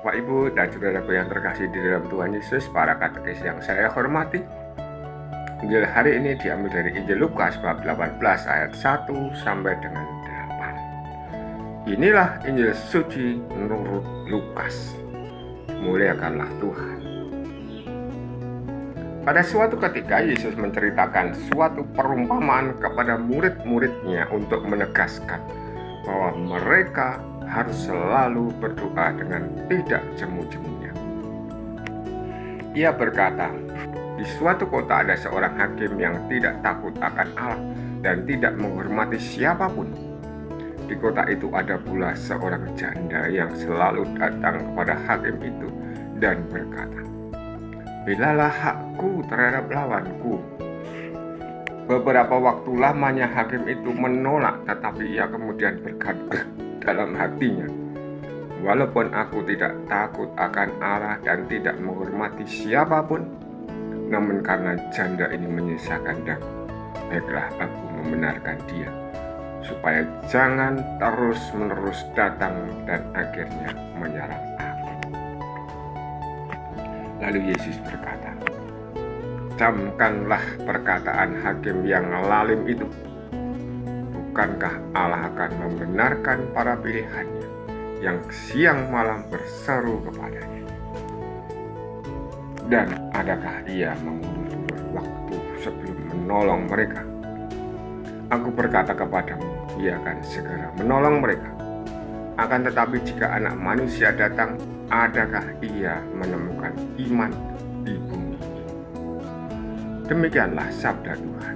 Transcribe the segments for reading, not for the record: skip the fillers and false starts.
Bapak, Ibu, dan saudaraku yang terkasih di dalam Tuhan Yesus, para katekis yang saya hormati. Injil hari ini diambil dari Injil Lukas bab 18 ayat 1 sampai dengan 8. Inilah Injil suci menurut Lukas. Muliakanlah Tuhan. Pada suatu ketika Yesus menceritakan suatu perumpamaan kepada murid-muridnya untuk menegaskan bahwa mereka harus selalu berdoa dengan tidak jemu-jemunya. Ia berkata, di suatu kota ada seorang hakim yang tidak takut akan Allah dan tidak menghormati siapapun. Di kota itu ada pula seorang janda yang selalu datang kepada hakim itu dan berkata, "Belalah hakku terhadap lawanku." Beberapa waktu lamanya hakim itu menolak, tetapi ia kemudian berkata dalam hatinya, "Walaupun aku tidak takut akan Allah dan tidak menghormati siapapun, namun karena janda ini menyisakan daku, baiklah aku membenarkan dia, supaya jangan terus-menerus datang dan akhirnya menyerang aku." Lalu Yesus berkata, "Camkanlah perkataan hakim yang lalim itu. Bukankah Allah akan membenarkan para pilihannya yang siang malam berseru kepadanya? Dan adakah ia mengulur waktu sebelum menolong mereka? Aku berkata kepadamu, ia akan segera menolong mereka. Akan tetapi jika Anak Manusia datang, adakah ia menemukan iman di bumi?" Demikianlah sabda Tuhan.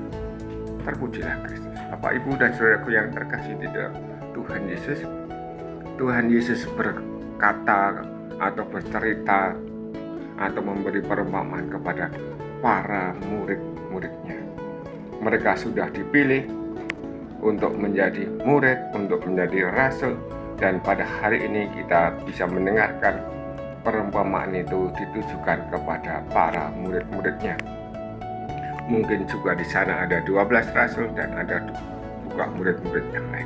Terpujilah Kristus. Bapak, Ibu, dan saudaraku yang terkasih di dalam Tuhan Yesus, Tuhan Yesus berkata atau bercerita atau memberi perumpamaan kepada para murid-muridnya. Mereka sudah dipilih untuk menjadi murid, untuk menjadi rasul, dan pada hari ini kita bisa mendengarkan perumpamaan itu ditujukan kepada para murid-muridnya. Mungkin juga di sana ada 12 rasul dan ada juga murid-murid yang lain.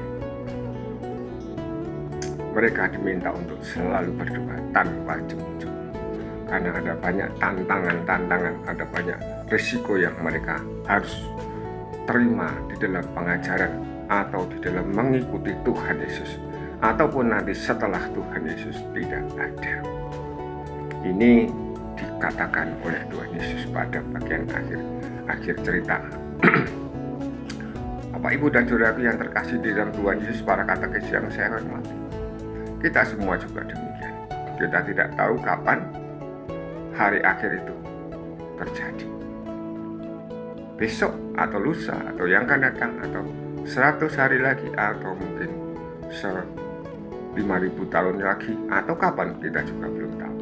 Mereka diminta untuk selalu berdoa tanpa jemu-jemu, karena ada banyak tantangan, ada banyak risiko yang mereka harus terima di dalam pengajaran atau di dalam mengikuti Tuhan Yesus, ataupun nanti setelah Tuhan Yesus tidak ada. Ini dikatakan oleh Tuhan Yesus pada bagian akhir cerita. Bapak, Ibu, dan saudaraku yang terkasih di dalam Tuhan Yesus, para katekis yang saya hormati, kita semua juga demikian. Kita tidak tahu kapan hari akhir itu terjadi. Besok atau lusa atau yang akan datang atau 100 hari lagi atau mungkin 5.000 tahun lagi atau kapan, kita juga belum tahu.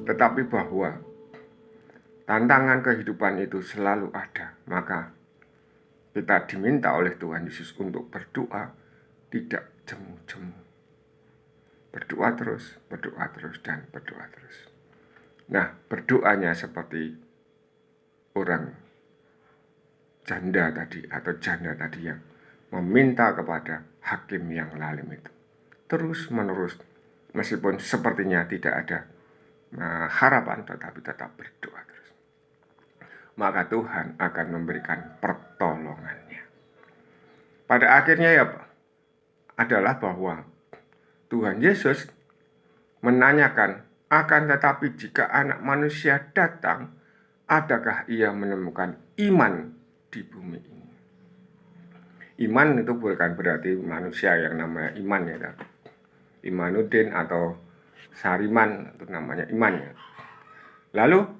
Tetapi bahwa tantangan kehidupan itu selalu ada, maka kita diminta oleh Tuhan Yesus untuk berdoa tidak jemu-jemu. Berdoa terus, dan berdoa terus. Nah, berdoanya seperti orang janda tadi atau janda tadi yang meminta kepada hakim yang lalim itu. Terus menerus, meskipun sepertinya tidak ada harapan, tetapi tetap berdoa terus. Maka Tuhan akan memberikan pertolongannya. Pada akhirnya adalah bahwa Tuhan Yesus menanyakan, akan tetapi jika Anak Manusia datang, adakah ia menemukan iman di bumi ini? Iman itu bukan berarti manusia yang namanya iman, ya. Imanuddin atau Sariman itu namanya iman, ya. Lalu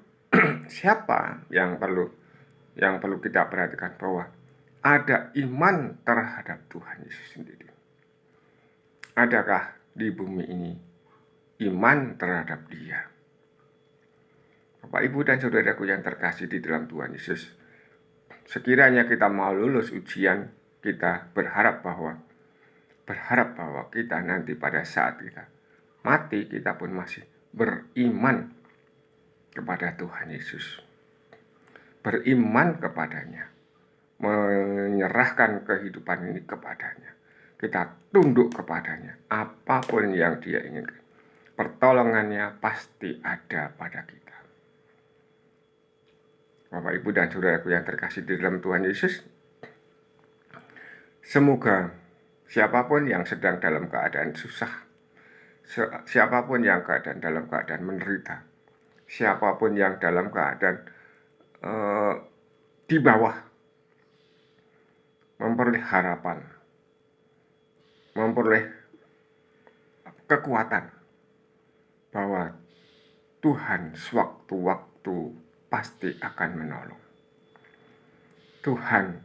siapa yang perlu kita perhatikan, bahwa ada iman terhadap Tuhan Yesus sendiri. Adakah di bumi ini iman terhadap Dia? Bapak, Ibu, dan saudaraku yang terkasih di dalam Tuhan Yesus, sekiranya kita mau lulus ujian, kita berharap bahwa kita nanti pada saat kita mati, kita pun masih beriman kepada Tuhan Yesus, beriman kepadanya, menyerahkan kehidupan ini kepadanya. Kita tunduk kepadanya, apapun yang Dia inginkan. pertolongannya pasti ada pada kita. Bapak, Ibu, dan saudaraku yang terkasih di dalam Tuhan Yesus, semoga siapapun yang sedang dalam keadaan susah, siapapun yang dalam keadaan menderita, siapapun yang dalam keadaan di bawah, memperoleh harapan, memperoleh kekuatan bahwa Tuhan sewaktu-waktu pasti akan menolong. Tuhan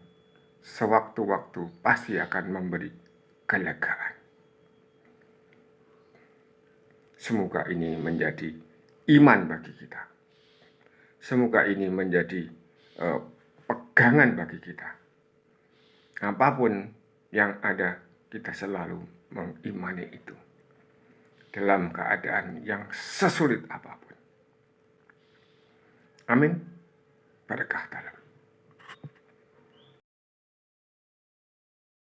sewaktu-waktu pasti akan memberi kelegaan. Semoga ini menjadi iman bagi kita. Semoga ini menjadi pegangan bagi kita. Apapun yang ada, kita selalu mengimani itu dalam keadaan yang sesulit apapun. Amin. Berkah dalam